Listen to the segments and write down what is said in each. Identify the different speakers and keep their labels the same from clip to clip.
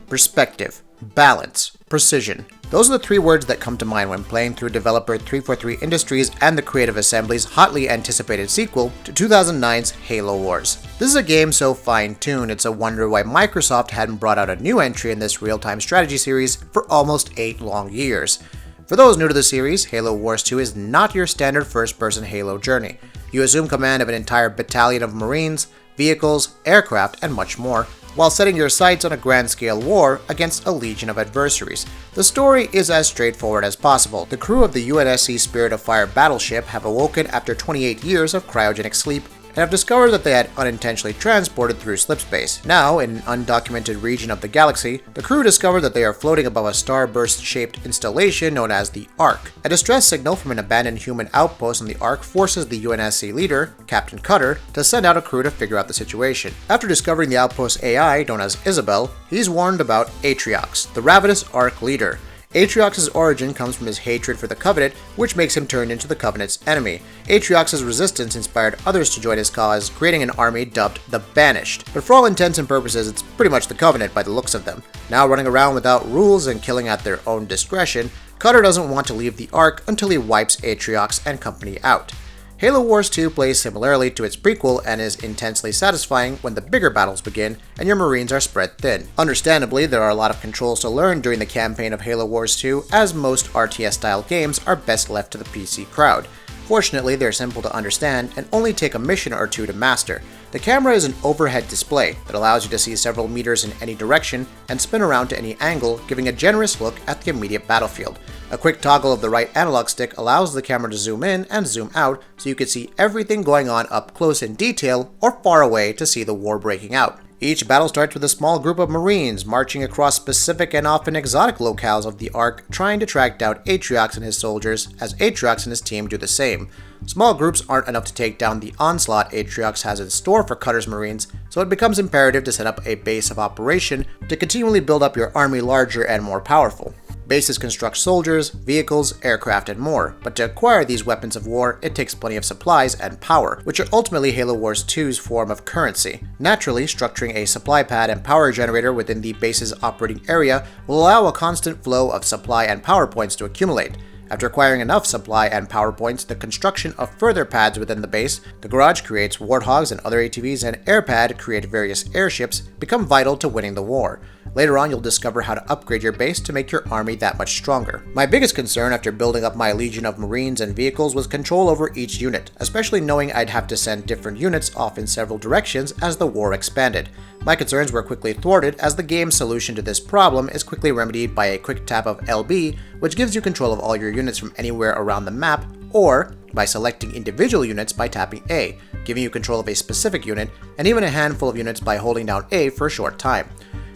Speaker 1: perspective, balance, precision. Those are the three words that come to mind when playing through developer 343 Industries and the Creative Assembly's hotly anticipated sequel to 2009's Halo Wars. This is a game so fine-tuned it's a wonder why Microsoft hadn't brought out a new entry in this real-time strategy series for almost 8 long years. For those new to the series, Halo Wars 2 is not your standard first-person Halo journey. You assume command of an entire battalion of Marines, vehicles, aircraft, and much more, while setting your sights on a grand-scale war against a legion of adversaries. The story is as straightforward as possible. The crew of the UNSC Spirit of Fire battleship have awoken after 28 years of cryogenic sleep and have discovered that they had unintentionally transported through slipspace. Now, in an undocumented region of the galaxy, the crew discover that they are floating above a starburst-shaped installation known as the Ark. A distress signal from an abandoned human outpost on the Ark forces the UNSC leader, Captain Cutter, to send out a crew to figure out the situation. After discovering the outpost's AI, known as Isabel, he's warned about Atriox, the ravenous Ark leader. Atriox's origin comes from his hatred for the Covenant, which makes him turn into the Covenant's enemy. Atriox's resistance inspired others to join his cause, creating an army dubbed the Banished. But for all intents and purposes, it's pretty much the Covenant by the looks of them. Now running around without rules and killing at their own discretion, Cutter doesn't want to leave the Ark until he wipes Atriox and company out. Halo Wars 2 plays similarly to its prequel and is intensely satisfying when the bigger battles begin and your Marines are spread thin. Understandably, there are a lot of controls to learn during the campaign of Halo Wars 2, as most RTS-style games are best left to the PC crowd. Fortunately, they're simple to understand and only take a mission or two to master. The camera is an overhead display that allows you to see several meters in any direction and spin around to any angle, giving a generous look at the immediate battlefield. A quick toggle of the right analog stick allows the camera to zoom in and zoom out so you can see everything going on up close in detail or far away to see the war breaking out. Each battle starts with a small group of Marines marching across specific and often exotic locales of the Ark, trying to track down Atriox and his soldiers, as Atriox and his team do the same. Small groups aren't enough to take down the onslaught Atriox has in store for Cutter's Marines, so it becomes imperative to set up a base of operation to continually build up your army larger and more powerful. Bases construct soldiers, vehicles, aircraft, and more, but to acquire these weapons of war, it takes plenty of supplies and power, which are ultimately Halo Wars 2's form of currency. Naturally, structuring a supply pad and power generator within the base's operating area will allow a constant flow of supply and power points to accumulate. After acquiring enough supply and power points, the construction of further pads within the base, the garage creates warthogs and other ATVs, and airpad create various airships, become vital to winning the war. Later on, you'll discover how to upgrade your base to make your army that much stronger. My biggest concern after building up my legion of Marines and vehicles was control over each unit, especially knowing I'd have to send different units off in several directions as the war expanded. My concerns were quickly thwarted as the game's solution to this problem is quickly remedied by a quick tap of LB, which gives you control of all your units from anywhere around the map, or by selecting individual units by tapping A, giving you control of a specific unit, and even a handful of units by holding down A for a short time.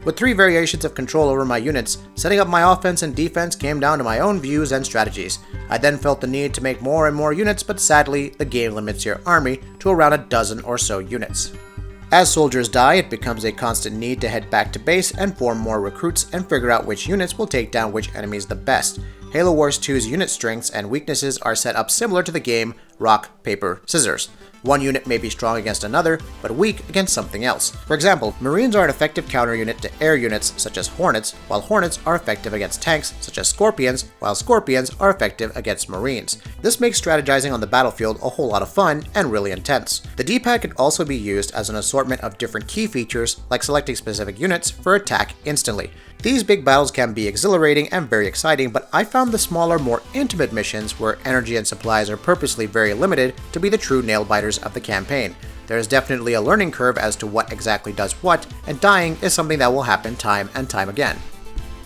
Speaker 1: With 3 variations of control over my units, setting up my offense and defense came down to my own views and strategies. I then felt the need to make more and more units, but sadly, the game limits your army to around a dozen or so units. As soldiers die, it becomes a constant need to head back to base and form more recruits and figure out which units will take down which enemies the best. Halo Wars 2's unit strengths and weaknesses are set up similar to the game rock, paper, scissors. One unit may be strong against another, but weak against something else. For example, Marines are an effective counter unit to air units such as Hornets, while Hornets are effective against tanks such as Scorpions, while Scorpions are effective against Marines. This makes strategizing on the battlefield a whole lot of fun and really intense. The D-pad can also be used as an assortment of different key features, like selecting specific units for attack instantly. These big battles can be exhilarating and very exciting, but I found the smaller, more intimate missions where energy and supplies are purposely very limited to be the true nail-biters of the campaign. There is definitely a learning curve as to what exactly does what, and dying is something that will happen time and time again.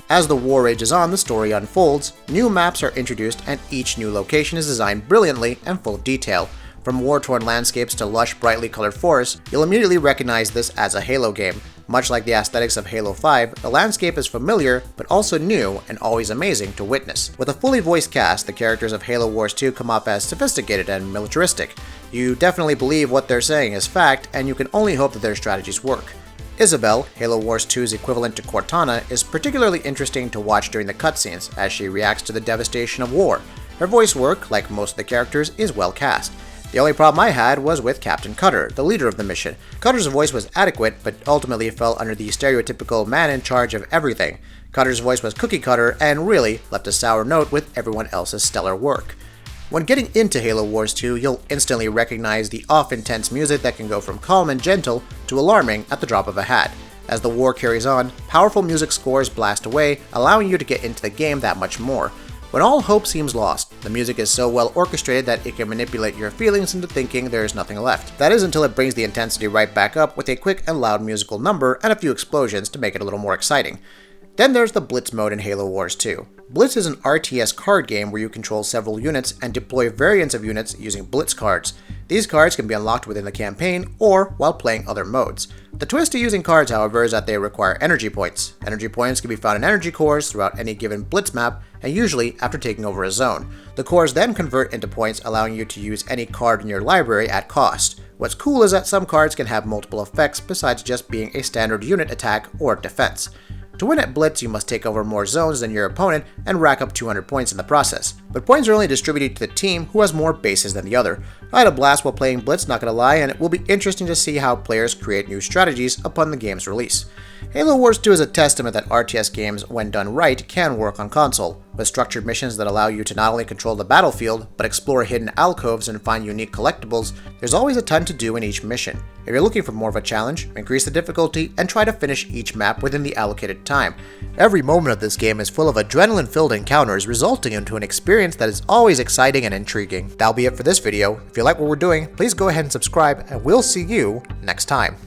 Speaker 1: As the war rages on, the story unfolds, new maps are introduced, and each new location is designed brilliantly and full of detail. From war-torn landscapes to lush, brightly colored forests, you'll immediately recognize this as a Halo game. Much like the aesthetics of Halo 5, the landscape is familiar, but also new and always amazing to witness. With a fully voiced cast, the characters of Halo Wars 2 come off as sophisticated and militaristic. You definitely believe what they're saying is fact, and you can only hope that their strategies work. Isabel, Halo Wars 2's equivalent to Cortana, is particularly interesting to watch during the cutscenes, as she reacts to the devastation of war. Her voice work, like most of the characters, is well cast. The only problem I had was with Captain Cutter, the leader of the mission. Cutter's voice was adequate, but ultimately fell under the stereotypical man in charge of everything. Cutter's voice was cookie cutter and really left a sour note with everyone else's stellar work. When getting into Halo Wars 2, you'll instantly recognize the off-intense music that can go from calm and gentle to alarming at the drop of a hat. As the war carries on, powerful music scores blast away, allowing you to get into the game that much more. When all hope seems lost, the music is so well orchestrated that it can manipulate your feelings into thinking there is nothing left. That is until it brings the intensity right back up with a quick and loud musical number and a few explosions to make it a little more exciting. Then there's the Blitz mode in Halo Wars 2. Blitz is an RTS card game where you control several units and deploy variants of units using Blitz cards. These cards can be unlocked within the campaign or while playing other modes. The twist to using cards, however, is that they require energy points. Energy points can be found in energy cores throughout any given Blitz map, and usually after taking over a zone. The cores then convert into points, allowing you to use any card in your library at cost. What's cool is that some cards can have multiple effects besides just being a standard unit attack or defense. To win at Blitz, you must take over more zones than your opponent and rack up 200 points in the process. But points are only distributed to the team who has more bases than the other. I had a blast while playing Blitz, not gonna lie, and it will be interesting to see how players create new strategies upon the game's release. Halo Wars 2 is a testament that RTS games, when done right, can work on console. With structured missions that allow you to not only control the battlefield, but explore hidden alcoves and find unique collectibles, there's always a ton to do in each mission. If you're looking for more of a challenge, increase the difficulty and try to finish each map within the allocated time. Every moment of this game is full of adrenaline-filled encounters, resulting into an experience that is always exciting and intriguing. That'll be it for this video. If you like what we're doing, please go ahead and subscribe, and we'll see you next time.